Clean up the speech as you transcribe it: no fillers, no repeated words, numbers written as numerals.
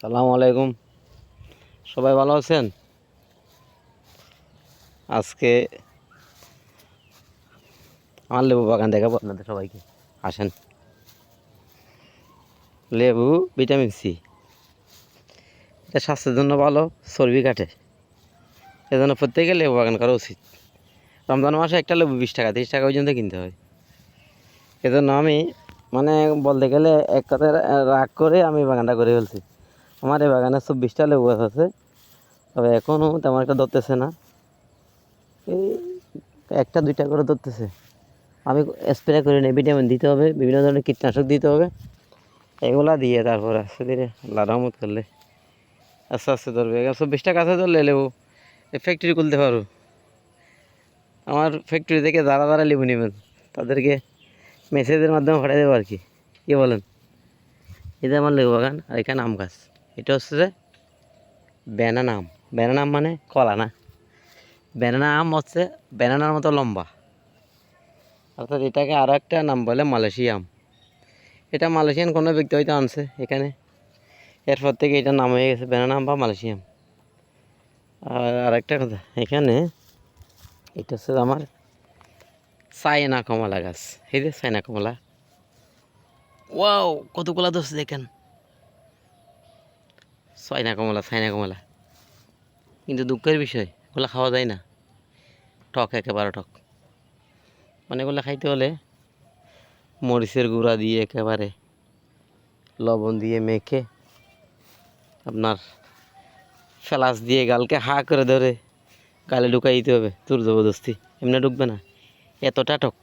সালামু আলাইকুম। সবাই ভালো আছেন? আজকে আমার লেবু বাগান দেখাবো আপনাদের সবাইকে। আসেন। লেবু ভিটামিন সি, এটা স্বাস্থ্যের জন্য ভালো, চর্বি কাটে। এজন্য প্রত্যেকের লেবু বাগান করা উচিত। রমজান মাসে একটা লেবু 20 টাকা 30 টাকা পর্যন্ত কিনতে হয়। এজন্য আমি বলতে গেলে এক কথায় রাগ করে আমি বাগানটা করে ফেলছি। আমার এই বাগানে 24টা লেবু গাছ আছে, তবে এখনও তেমন একটা ধরতেছে না, এই 1টা 2টা করে ধরতেছে। আমি স্প্রে করে নিই, ভিটামিন দিতে হবে, বিভিন্ন ধরনের কীটনাশক দিতে হবে, এগুলা দিয়ে তারপর আস্তে ধীরে আল্লাহ রহমত করলে আস্তে আস্তে ধরবে। 24টা গাছে ধরলে লেবু ফ্যাক্টরি খুলতে পারবো। আমার ফ্যাক্টরি থেকে যারা যারা লেবু নেবেন তাদেরকে মেসেজের মাধ্যমে পাঠিয়ে দেবো আর কি। কী বলেন? এটা আমার লেবু বাগান, আর এখানে আম গাছ। এটা হচ্ছে যে ব্যানানা আম। ব্যানানা আম মানে কলা না, ব্যানানা আম হচ্ছে ব্যানানার মতো লম্বা, অর্থাৎ এটাকে আরও একটা নাম বলে মালয়েশিয়া আম। এটা মালয়েশিয়ান কোনো ব্যক্তি হয়তো আনছে এখানে, এরপর থেকে এটার নাম হয়ে গেছে ব্যানানা আম বা মালয়েশিয়াম। আর আরেকটা কথা, এখানে এটা হচ্ছে আমার চায়না কমলা গাছ। এই যে চায়না কমলা, ওয়াও কতগুলা ধরছে দেখেন। চায়না কমলা, কিন্তু দুঃখের বিষয় এগুলো খাওয়া যায় না, টক, একেবারে টক। এগুলো খাইতে হলে মরিচের গুঁড়া দিয়ে একেবারে লবণ দিয়ে মেখে আপনার ফেলাস দিয়ে গালকে হা করে ধরে গালে ঢুকাই দিতে হবে, তোর জবরদস্তি, এমনি ঢুকবে না, এতটা টক।